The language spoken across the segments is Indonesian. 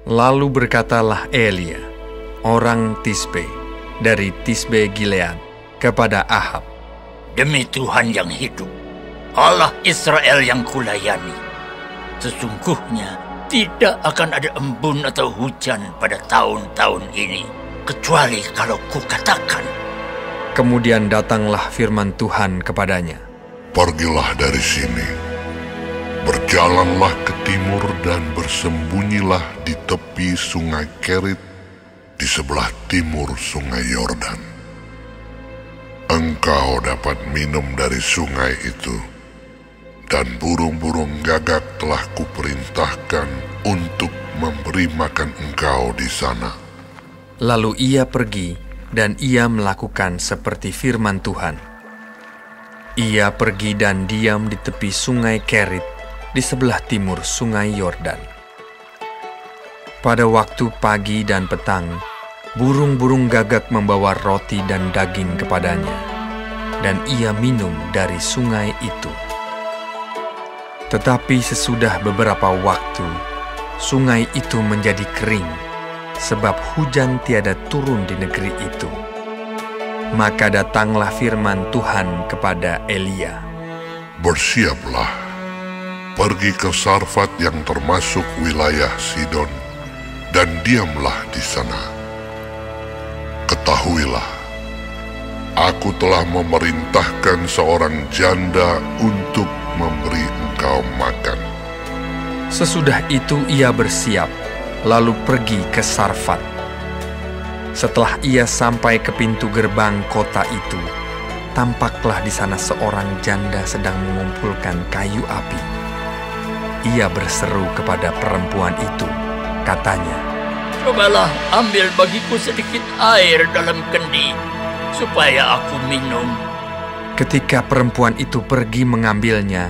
Lalu berkatalah Elia, orang Tisbe, dari Tisbe Gilead, kepada Ahab, "Demi Tuhan yang hidup, Allah Israel yang kulayani, sesungguhnya tidak akan ada embun atau hujan pada tahun-tahun ini, kecuali kalau kukatakan." Kemudian datanglah firman Tuhan kepadanya, "Pergilah dari sini, berjalanlah ke timur dan bersembunyilah di tepi sungai Kerit di sebelah timur sungai Yordan. Engkau dapat minum dari sungai itu, dan burung-burung gagak telah kuperintahkan untuk memberi makan engkau di sana." Lalu ia pergi, dan ia melakukan seperti firman Tuhan. Ia pergi dan diam di tepi sungai Kerit, di sebelah timur sungai Yordan. Pada waktu pagi dan petang, burung-burung gagak membawa roti dan daging kepadanya, dan ia minum dari sungai itu. Tetapi sesudah beberapa waktu, sungai itu menjadi kering, sebab hujan tiada turun di negeri itu. Maka datanglah firman Tuhan kepada Elia, "Bersiaplah, pergi ke Sarfat yang termasuk wilayah Sidon, dan diamlah di sana. Ketahuilah, aku telah memerintahkan seorang janda untuk memberi engkau makan." Sesudah itu ia bersiap, lalu pergi ke Sarfat. Setelah ia sampai ke pintu gerbang kota itu, tampaklah di sana seorang janda sedang mengumpulkan kayu api. Ia berseru kepada perempuan itu, katanya, "Cobalah ambil bagiku sedikit air dalam kendi, supaya aku minum." Ketika perempuan itu pergi mengambilnya,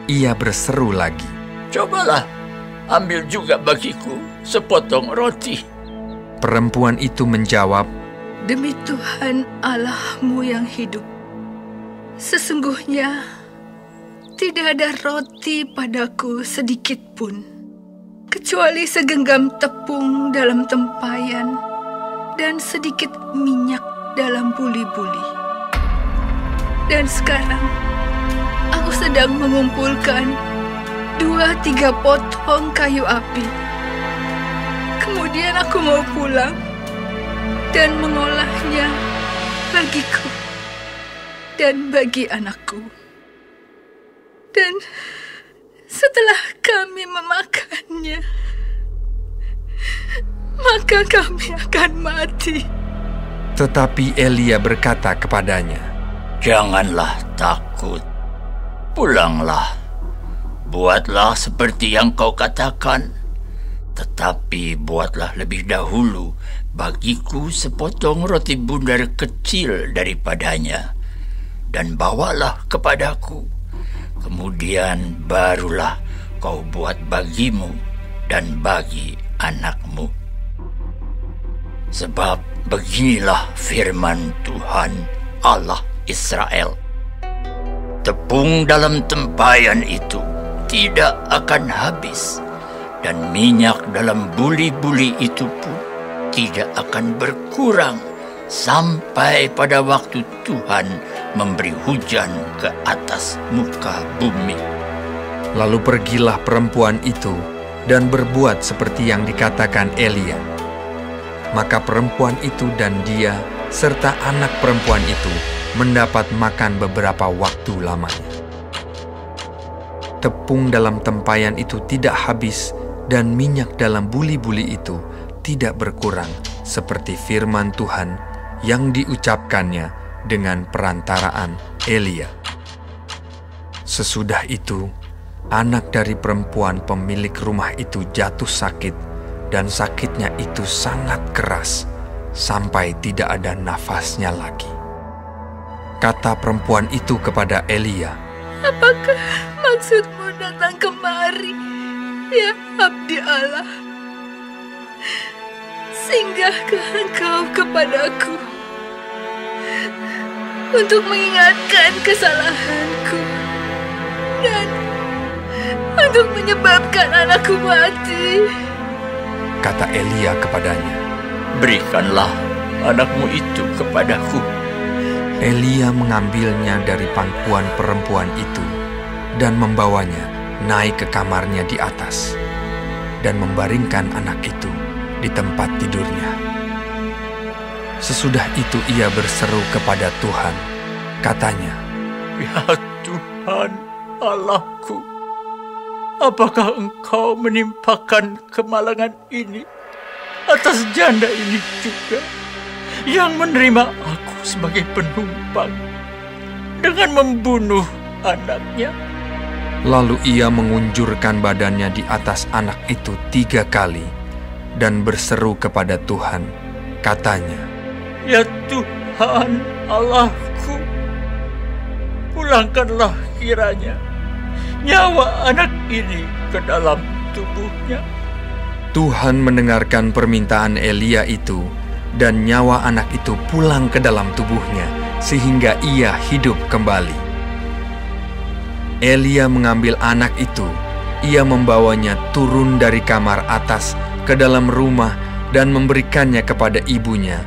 ia berseru lagi, "Cobalah ambil juga bagiku sepotong roti." Perempuan itu menjawab, "Demi Tuhan Allahmu yang hidup, sesungguhnya tidak ada roti padaku sedikit pun, kecuali segenggam tepung dalam tempayan dan sedikit minyak dalam buli-buli. Dan sekarang aku sedang mengumpulkan 2-3 potong kayu api. Kemudian aku mau pulang dan mengolahnya bagiku dan bagi anakku. Dan setelah kami memakannya, maka kami akan mati." Tetapi Elia berkata kepadanya, "Janganlah takut, pulanglah, buatlah seperti yang kau katakan. Tetapi buatlah lebih dahulu bagiku sepotong roti bundar kecil daripadanya, dan bawalah kepadaku. Kemudian barulah kau buat bagimu dan bagi anakmu. Sebab beginilah firman Tuhan Allah Israel, tepung dalam tempayan itu tidak akan habis, dan minyak dalam buli-buli itu pun tidak akan berkurang sampai pada waktu Tuhan memberi hujan ke atas muka bumi." Lalu pergilah perempuan itu dan berbuat seperti yang dikatakan Elia. Maka perempuan itu dan dia serta anak perempuan itu mendapat makan beberapa waktu lamanya. Tepung dalam tempayan itu tidak habis, dan minyak dalam buli-buli itu tidak berkurang, seperti firman Tuhan yang diucapkannya dengan perantaraan Elia. Sesudah itu, anak dari perempuan pemilik rumah itu jatuh sakit, dan sakitnya itu sangat keras, sampai tidak ada nafasnya lagi. Kata perempuan itu kepada Elia, "Apakah maksudmu datang kemari, ya abdi Allah? Singgahkah engkau kepadaku untuk mengingatkan kesalahanku dan untuk menyebabkan anakku mati?" kata Elia kepadanya, "Berikanlah anakmu itu kepadaku." Elia mengambilnya dari pangkuan perempuan itu dan membawanya naik ke kamarnya di atas dan membaringkan anak itu di tempat tidurnya. Sesudah itu ia berseru kepada Tuhan, katanya, "Ya Tuhan Allahku, apakah Engkau menimpakan kemalangan ini atas janda ini juga, yang menerima aku sebagai penumpang dengan membunuh anaknya?" Lalu ia mengunjurkan badannya di atas anak itu 3 kali dan berseru kepada Tuhan, katanya, "Ya Tuhan Allahku, pulangkanlah kiranya nyawa anak ini ke dalam tubuhnya." Tuhan mendengarkan permintaan Elia itu, dan nyawa anak itu pulang ke dalam tubuhnya, sehingga ia hidup kembali. Elia mengambil anak itu, ia membawanya turun dari kamar atas ke dalam rumah dan memberikannya kepada ibunya.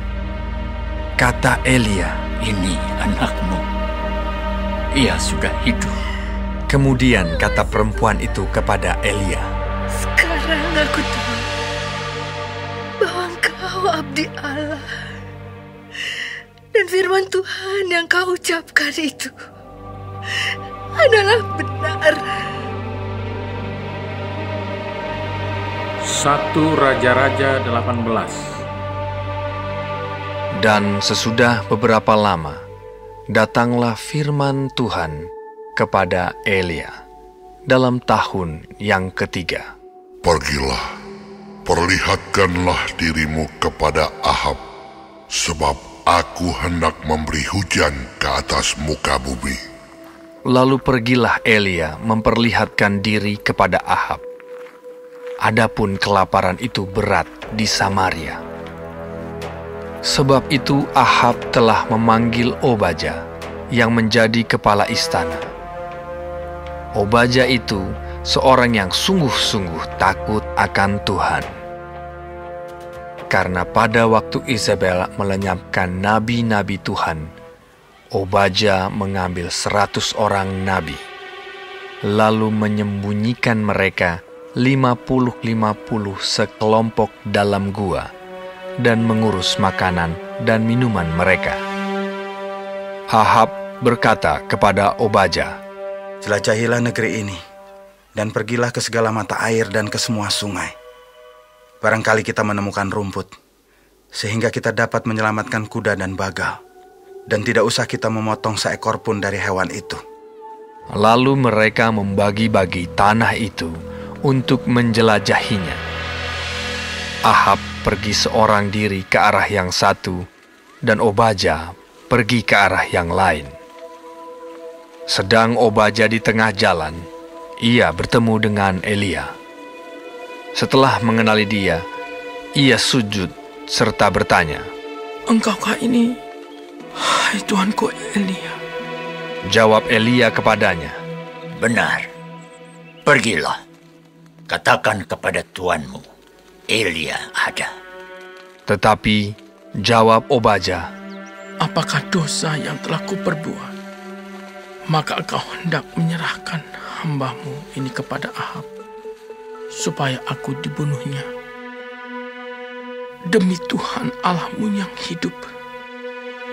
Kata Elia, "Ini anakmu, ia sudah hidup." Kemudian kata perempuan itu kepada Elia, Sekarang aku tahu bahwa Engkau abdi Allah, dan firman Tuhan yang Kau ucapkan itu adalah benar. 1 Raja-Raja 18. Dan sesudah beberapa lama, datanglah firman Tuhan kepada Elia dalam tahun yang ketiga. Pergilah, perlihatkanlah dirimu kepada Ahab, sebab aku hendak memberi hujan ke atas muka bumi. Lalu pergilah Elia memperlihatkan diri kepada Ahab. Adapun kelaparan itu berat di Samaria. Sebab itu Ahab telah memanggil Obaja yang menjadi kepala istana. Obaja itu seorang yang sungguh-sungguh takut akan Tuhan. Karena pada waktu Izebel melenyapkan nabi-nabi Tuhan, Obaja mengambil 100 orang nabi, lalu menyembunyikan mereka 50-50 sekelompok dalam gua dan mengurus makanan dan minuman mereka. Ahab berkata kepada Obaja, "Jelajahilah negeri ini, dan pergilah ke segala mata air dan ke semua sungai. Barangkali kita menemukan rumput, sehingga kita dapat menyelamatkan kuda dan bagal, dan tidak usah kita memotong seekor pun dari hewan itu." Lalu mereka membagi-bagi tanah itu untuk menjelajahinya. Ahab pergi seorang diri ke arah yang satu, dan Obaja pergi ke arah yang lain. Sedang Obaja di tengah jalan, ia bertemu dengan Elia. Setelah mengenali dia, ia sujud serta bertanya, "Engkaukah ini, hai Tuanku Elia?" Jawab Elia kepadanya, "Benar. Pergilah, katakan kepada tuanmu, Elia ada." Tetapi jawab Obaja, "Apakah dosa yang telah kuperbuat? Maka engkau hendak menyerahkan hamba-Mu ini kepada Ahab, supaya aku dibunuhnya. Demi Tuhan Allah-Mu yang hidup,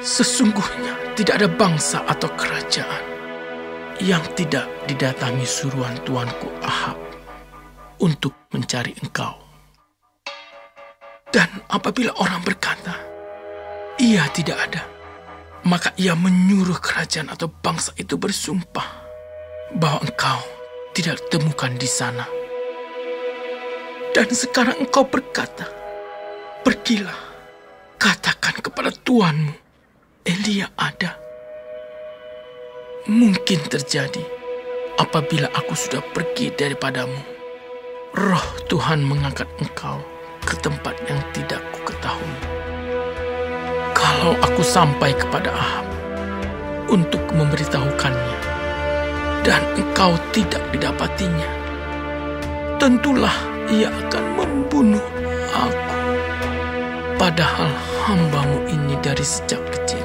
sesungguhnya tidak ada bangsa atau kerajaan yang tidak didatangi suruhan tuanku Ahab untuk mencari engkau. Dan apabila orang berkata, ia tidak ada, maka ia menyuruh kerajaan atau bangsa itu bersumpah bahwa engkau tidak ditemukan di sana. Dan sekarang engkau berkata, pergilah, katakan kepada tuanmu, Elia ada. Mungkin terjadi apabila aku sudah pergi daripadamu, roh Tuhan mengangkat engkau ke tempat yang tidak kuketahui. Kalau aku sampai kepada Ahab untuk memberitahukannya, dan engkau tidak didapatinya, tentulah ia akan membunuh Padahal hamba-Mu ini dari sejak kecil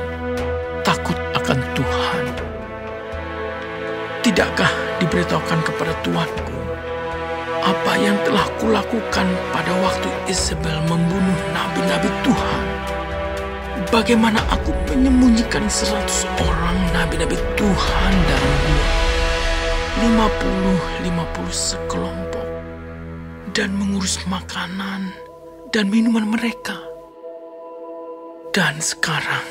takut akan Tuhan. Tidakkah diberitahukan kepada Tuanku apa yang telah kulakukan pada waktu Isabel membunuh nabi-nabi Tuhan? Bagaimana aku menyembunyikan 100 orang nabi-nabi Tuhan dalam gua, 50 sekelompok, dan mengurus makanan dan minuman mereka. Dan sekarang,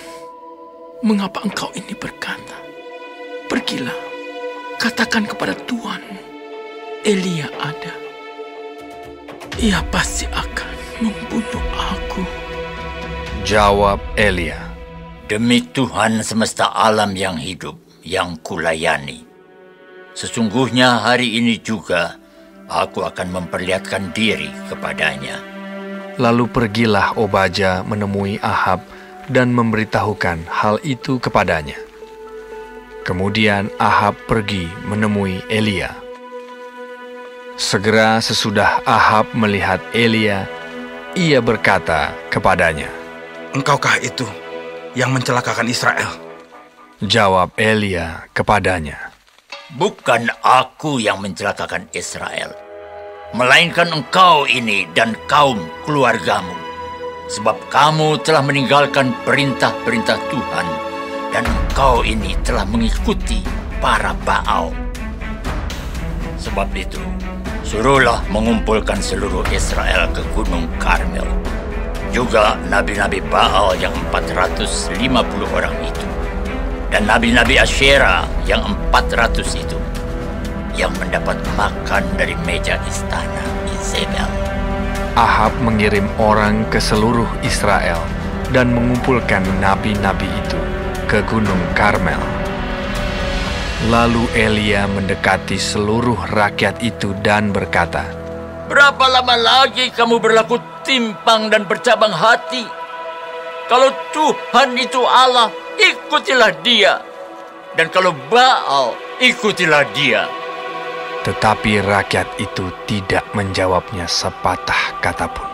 mengapa engkau ini berkata, pergilah, katakan kepada Tuhan, Elia ada. Ia pasti akan membunuh aku. Jawab Elia, Demi Tuhan semesta alam yang hidup, yang kulayani, sesungguhnya hari ini juga aku akan memperlihatkan diri kepadanya. Lalu pergilah Obaja menemui Ahab dan memberitahukan hal itu kepadanya. Kemudian Ahab pergi menemui Elia. Segera sesudah Ahab melihat Elia, ia berkata kepadanya, Engkaukah itu yang mencelakakan Israel? Jawab Elia kepadanya, Bukan aku yang mencelakakan Israel, melainkan engkau ini dan kaum keluargamu. Sebab kamu telah meninggalkan perintah-perintah Tuhan, dan engkau ini telah mengikuti para Baal. Sebab itu, suruhlah mengumpulkan seluruh Israel ke Gunung Karmel. Juga nabi-nabi Baal yang 450 orang itu, dan nabi-nabi Asyera yang 400 itu, yang mendapat makan dari meja istana Izebel. Ahab mengirim orang ke seluruh Israel dan mengumpulkan nabi-nabi itu ke Gunung Karmel. Lalu Elia mendekati seluruh rakyat itu dan berkata, Berapa lama lagi kamu berlaku timpang dan bercabang hati? Kalau Tuhan itu Allah, ikutilah Dia. Dan kalau Baal, ikutilah Dia. Tetapi rakyat itu tidak menjawabnya sepatah kata pun.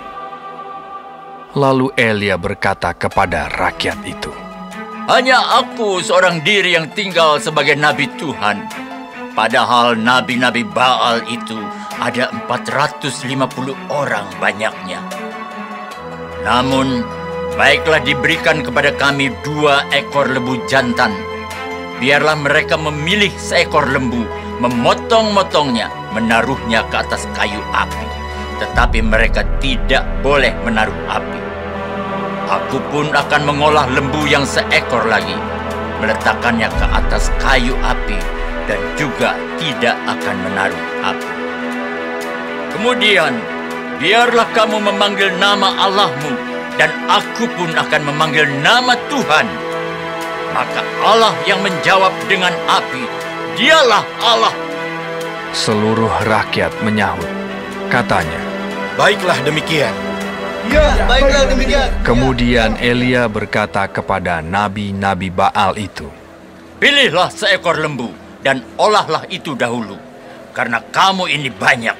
Lalu Elia berkata kepada rakyat itu, Hanya aku seorang diri yang tinggal sebagai nabi Tuhan. Padahal nabi-nabi Baal itu ada 450 orang banyaknya. Namun, baiklah diberikan kepada kami 2 ekor lembu jantan. Biarlah mereka memilih seekor lembu, memotong-motongnya, menaruhnya ke atas kayu api. Tetapi mereka tidak boleh menaruh api. Aku pun akan mengolah lembu yang seekor lagi, meletakkannya ke atas kayu api, dan juga tidak akan menaruh api. Kemudian, biarlah kamu memanggil nama Allahmu, dan aku pun akan memanggil nama Tuhan. Maka Allah yang menjawab dengan api, Dialah Allah. seluruh rakyat menyahut. Katanya, Baiklah demikian. Baiklah demikian. kemudian Elia berkata kepada nabi-nabi Baal itu, Pilihlah seekor lembu, dan olahlah itu dahulu, karena kamu ini banyak.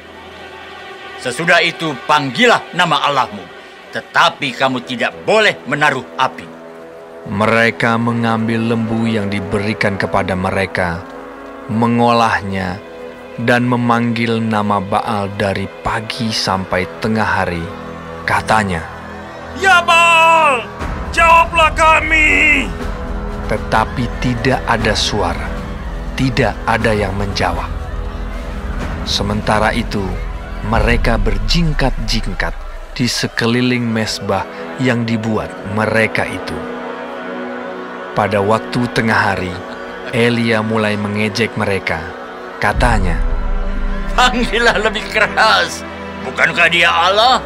Sesudah itu panggillah nama Allahmu, tetapi kamu tidak boleh menaruh api. Mereka mengambil lembu yang diberikan kepada mereka, mengolahnya, dan memanggil nama Baal dari pagi sampai tengah hari. Katanya, Ya Baal, jawablah kami. tetapi tidak ada suara, tidak ada yang menjawab. Sementara itu, mereka berjingkat-jingkat di sekeliling mezbah yang dibuat mereka itu. Pada waktu tengah hari, Elia mulai mengejek mereka. Katanya, Panggillah lebih keras. Bukankah dia Allah?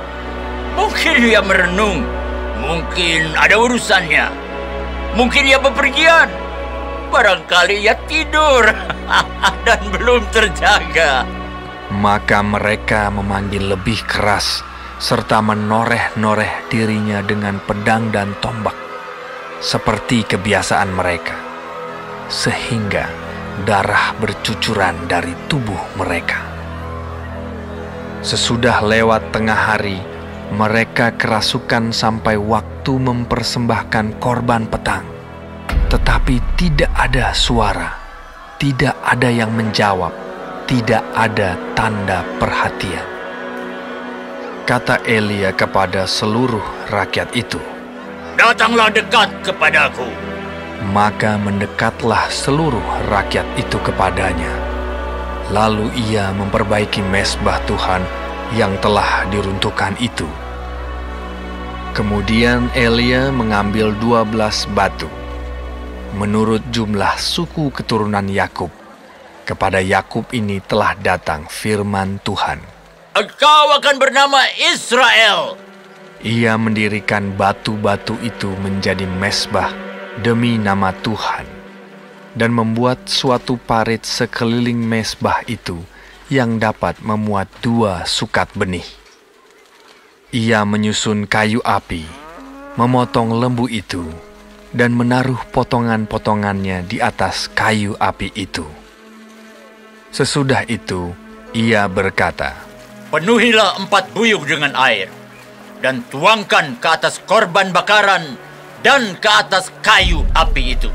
Mungkin dia merenung. Mungkin ada urusannya. Mungkin ia bepergian. Barangkali ia tidur dan belum terjaga. maka mereka memanggil lebih keras serta menoreh-noreh dirinya dengan pedang dan tombak, seperti kebiasaan mereka, sehingga darah bercucuran dari tubuh mereka. Sesudah lewat tengah hari, Mereka kerasukan sampai waktu mempersembahkan korban petang, tetapi tidak ada suara, tidak ada yang menjawab, tidak ada tanda perhatian. Kata Elia kepada seluruh rakyat itu, "Datanglah dekat kepadaku." Maka mendekatlah seluruh rakyat itu kepadanya. Lalu ia memperbaiki mezbah Tuhan yang telah diruntuhkan itu. Kemudian Elia mengambil 12 batu, menurut jumlah suku keturunan Yakub. Kepada Yakub ini telah datang firman Tuhan. "Engkau akan bernama Israel." Ia mendirikan batu-batu itu menjadi mezbah demi nama Tuhan, dan membuat suatu parit sekeliling mezbah itu yang dapat memuat 2 sukat benih. Ia menyusun kayu api, memotong lembu itu, dan menaruh potongan-potongannya di atas kayu api itu. Sesudah itu, ia berkata, "Penuhilah 4 buyung dengan air, dan tuangkan ke atas korban bakaran dan ke atas kayu api itu."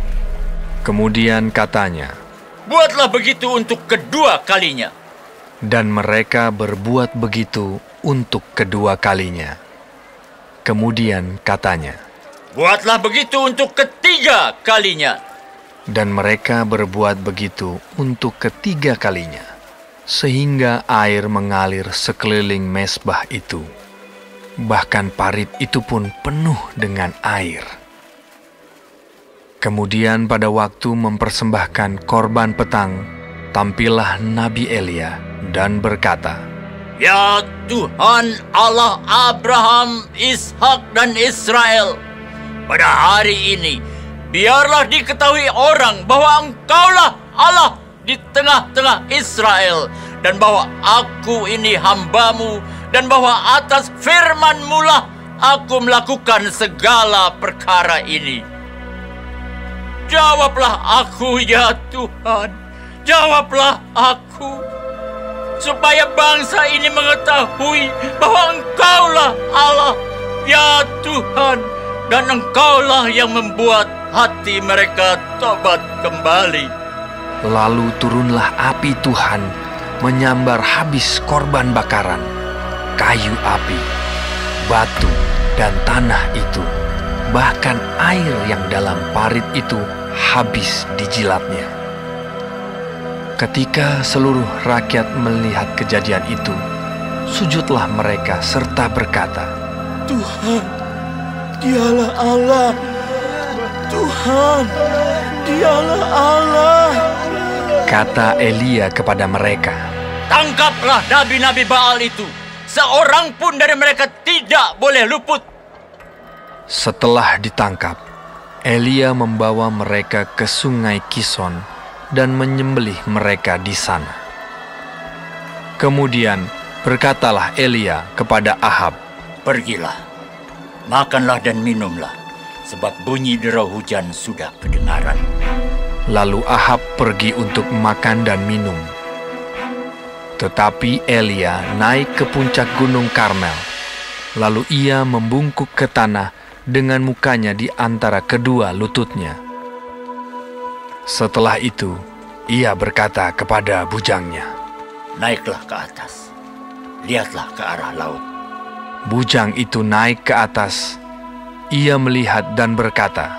Kemudian katanya, "Buatlah begitu untuk kedua kalinya." dan mereka berbuat begitu untuk kedua kalinya. Kemudian katanya, "Buatlah begitu untuk ketiga kalinya." dan mereka berbuat begitu untuk ketiga kalinya, sehingga air mengalir sekeliling mezbah itu. Bahkan parit itu pun penuh dengan air. Kemudian pada waktu mempersembahkan korban petang, tampillah Nabi Elia dan berkata, "Ya Tuhan Allah Abraham, Ishak dan Israel, pada hari ini biarlah diketahui orang bahwa Engkaulah Allah di tengah-tengah Israel, dan bahwa aku ini hamba-Mu, dan bahwa atas firman-Mu lah aku melakukan segala perkara ini. Jawablah aku, ya Tuhan, jawablah aku, supaya bangsa ini mengetahui bahwa Engkaulah Allah, ya Tuhan, dan Engkaulah yang membuat hati mereka tobat kembali." Lalu turunlah api Tuhan menyambar habis korban bakaran, kayu api, batu, dan tanah itu, bahkan air yang dalam parit itu habis dijilatnya. Ketika seluruh rakyat melihat kejadian itu, sujudlah mereka serta berkata, Tuhan, Dialah Allah. Tuhan, Dialah Allah. Kata Elia kepada mereka, "Tangkaplah nabi-nabi Baal itu. Seorang pun dari mereka tidak boleh luput." Setelah ditangkap, Elia membawa mereka ke sungai Kison dan menyembelih mereka di sana. Kemudian berkatalah Elia kepada Ahab, "Pergilah, makanlah dan minumlah, sebab bunyi derau hujan sudah kedengaran." Lalu Ahab pergi untuk makan dan minum. Tetapi Elia naik ke puncak gunung Karmel. Lalu ia membungkuk ke tanah dengan mukanya di antara kedua lututnya. Setelah itu, ia berkata kepada bujangnya, "Naiklah ke atas, lihatlah ke arah laut." Bujang itu naik ke atas. Ia melihat dan berkata,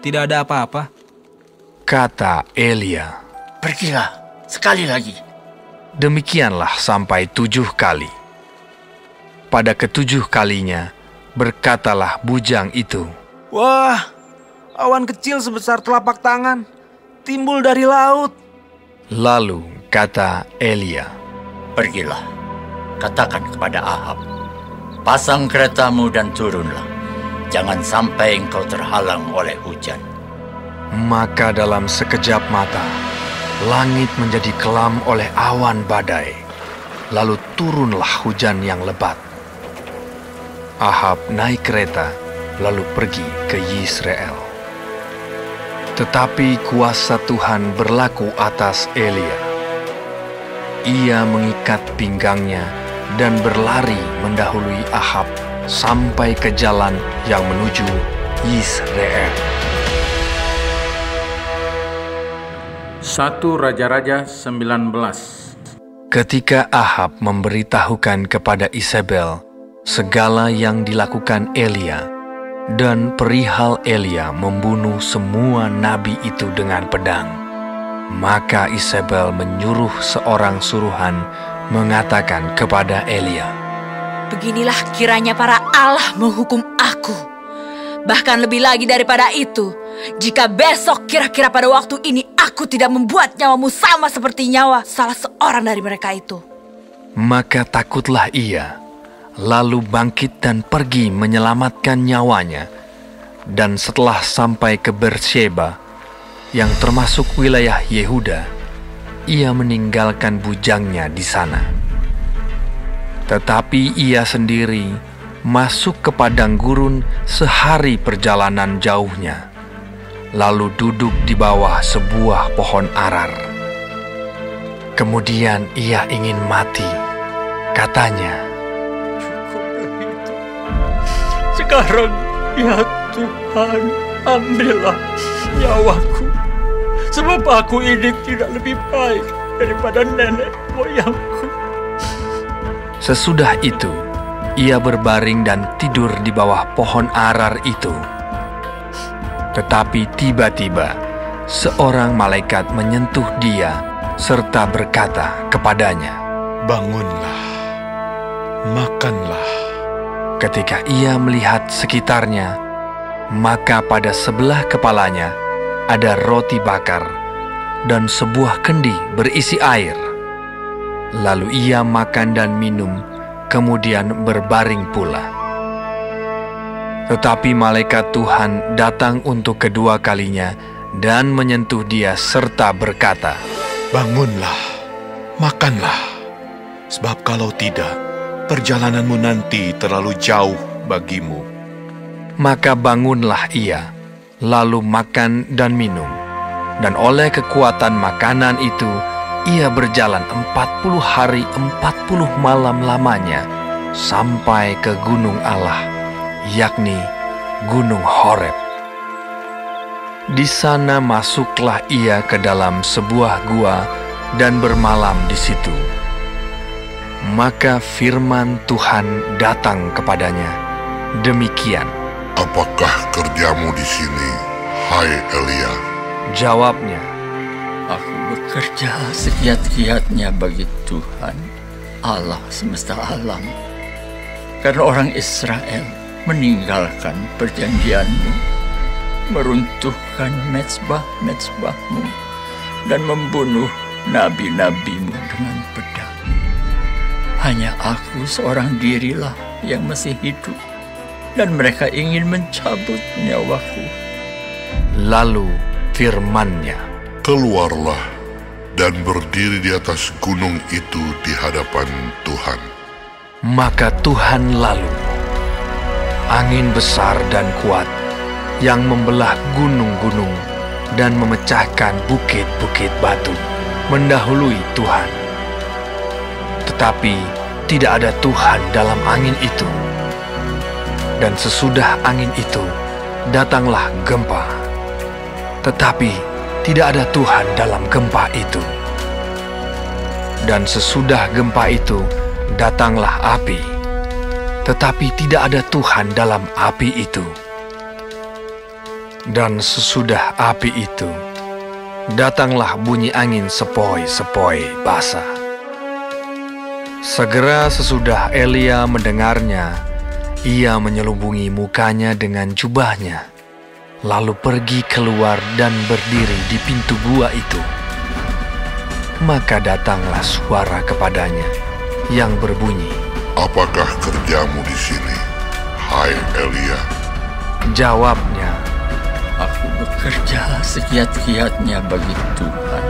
"Tidak ada apa-apa." Kata Elia, "Pergilah sekali lagi." Demikianlah sampai 7 kali. Pada ke-7 kalinya, berkatalah bujang itu, Wah, awan kecil sebesar telapak tangan timbul dari laut. Lalu kata Elia, "Pergilah, katakan kepada Ahab, pasang keretamu dan turunlah. Jangan sampai engkau terhalang oleh hujan." Maka dalam sekejap mata, langit menjadi kelam oleh awan badai. Lalu turunlah hujan yang lebat. Ahab naik kereta, lalu pergi ke Yisrael. Tetapi kuasa Tuhan berlaku atas Elia. Ia mengikat pinggangnya dan berlari mendahului Ahab sampai ke jalan yang menuju Yisre'el. 1 Raja-Raja 19. Ketika Ahab memberitahukan kepada Isabel segala yang dilakukan Elia dan perihal Elia membunuh semua nabi itu dengan pedang, maka Isabel menyuruh seorang suruhan mengatakan kepada Elia, "Beginilah kiranya para Allah menghukum aku. Bahkan lebih lagi daripada itu, jika besok kira-kira pada waktu ini aku tidak membuat nyawamu sama seperti nyawa salah seorang dari mereka itu." Maka takutlah ia, lalu bangkit dan pergi menyelamatkan nyawanya. Dan setelah sampai ke Beersheba, yang termasuk wilayah Yehuda, ia meninggalkan bujangnya di sana. Tetapi ia sendiri masuk ke padang gurun sehari perjalanan jauhnya, lalu duduk di bawah sebuah pohon arar. Kemudian ia ingin mati, katanya, "Sekarang, ya Tuhan, ambillah nyawaku, sebab aku ini tidak lebih baik daripada nenek moyangku." Sesudah itu, ia berbaring dan tidur di bawah pohon arar itu. Tetapi tiba-tiba, seorang malaikat menyentuh dia serta berkata kepadanya, "Bangunlah, makanlah." Ketika ia melihat sekitarnya, maka pada sebelah kepalanya ada roti bakar dan sebuah kendi berisi air. Lalu ia makan dan minum, kemudian berbaring pula. Tetapi malaikat Tuhan datang untuk kedua kalinya dan menyentuh dia serta berkata, "Bangunlah, makanlah, sebab kalau tidak, perjalananmu nanti terlalu jauh bagimu." Maka bangunlah ia, lalu makan dan minum, dan oleh kekuatan makanan itu, ia berjalan 40 hari 40 malam lamanya sampai ke gunung Allah, yakni Gunung Horeb. Di sana masuklah ia ke dalam sebuah gua dan bermalam di situ. Maka firman Tuhan datang kepadanya, demikian, "Apakah kerjamu di sini, hai Elia?" Jawabnya, "Aku bekerja segiat-giatnya bagi Tuhan, Allah semesta alam. Karena orang Israel meninggalkan perjanjian-Mu, meruntuhkan mezbah-mezbah-Mu, dan membunuh nabi-nabi-Mu dengan pedang. Hanya aku seorang dirilah yang masih hidup, dan mereka ingin mencabut nyawaku." Lalu firman-Nya, "Keluarlah dan berdiri di atas gunung itu di hadapan Tuhan." Maka Tuhan lalu, angin besar dan kuat yang membelah gunung-gunung dan memecahkan bukit-bukit batu, mendahului Tuhan. Tetapi tidak ada Tuhan dalam angin itu. Dan sesudah angin itu, datanglah gempa. Tetapi tidak ada Tuhan dalam gempa itu. Dan sesudah gempa itu, datanglah api. Tetapi tidak ada Tuhan dalam api itu. Dan sesudah api itu, datanglah bunyi angin sepoi-sepoi basah. Segera sesudah Elia mendengarnya, ia menyelubungi mukanya dengan jubahnya, lalu pergi keluar dan berdiri di pintu gua itu. Maka datanglah suara kepadanya yang berbunyi, "Apakah kerjamu di sini, hai Elia?" Jawabnya, "Aku bekerja segiat-giatnya bagi Tuhan,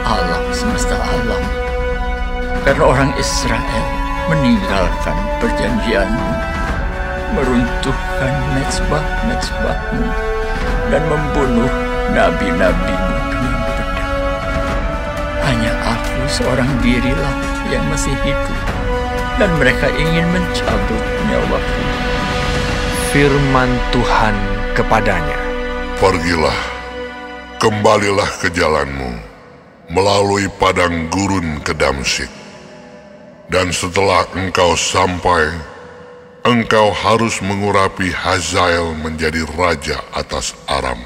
Allah semesta alam. Karena orang Israel meninggalkan perjanjian-Mu, meruntuhkan mezbah-mezbah-Mu, dan membunuh nabi-nabi-Mu dengan pedang. Hanya aku seorang dirilah yang masih hidup, dan mereka ingin mencabut nyawaku." Firman Tuhan kepadanya, "Pergilah, kembalilah ke jalanmu, melalui padang gurun ke Damsyik. Dan setelah engkau sampai, engkau harus mengurapi Hazael menjadi raja atas Aram.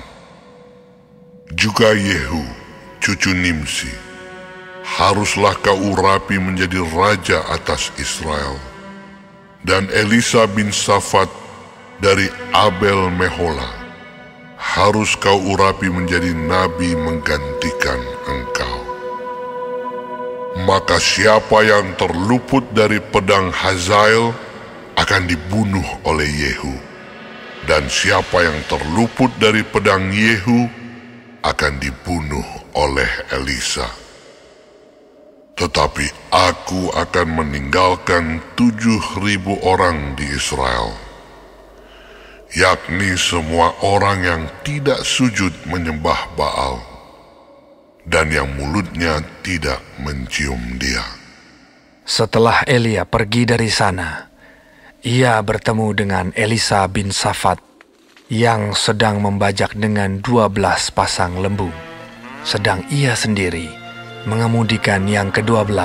Juga Yehu, cucu Nimsi, haruslah kau urapi menjadi raja atas Israel. Dan Elisa bin Safat dari Abel Mehola, harus kau urapi menjadi nabi menggantikan engkau. Maka siapa yang terluput dari pedang Hazael akan dibunuh oleh Yehu, dan siapa yang terluput dari pedang Yehu akan dibunuh oleh Elisa. Tetapi aku akan meninggalkan 7.000 orang di Israel, yakni semua orang yang tidak sujud menyembah Baal, dan yang mulutnya tidak mencium dia." Setelah Elia pergi dari sana, ia bertemu dengan Elisa bin Safat yang sedang membajak dengan 12 pasang lembu, sedang ia sendiri mengemudikan yang ke-12.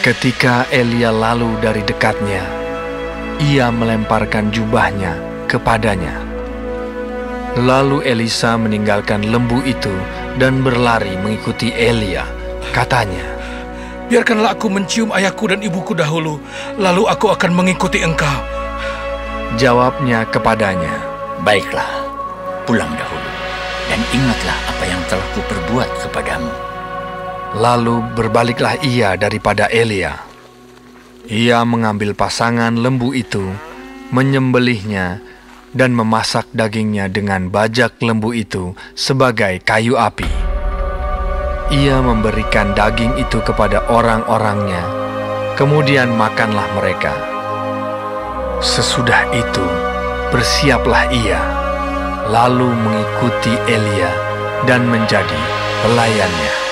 Ketika Elia lalu dari dekatnya, ia melemparkan jubahnya kepadanya. Lalu Elisa meninggalkan lembu itu dan berlari mengikuti Elia. Katanya, "Biarkanlah aku mencium ayahku dan ibuku dahulu, lalu aku akan mengikuti engkau." Jawabnya kepadanya, "Baiklah, pulang dahulu, dan ingatlah apa yang telah kuperbuat kepadamu." Lalu berbaliklah ia daripada Elia. Ia mengambil pasangan lembu itu, menyembelihnya, dan memasak dagingnya dengan bajak lembu itu sebagai kayu api. Ia memberikan daging itu kepada orang-orangnya, kemudian makanlah mereka. Sesudah itu, bersiaplah ia, lalu mengikuti Elia dan menjadi pelayannya.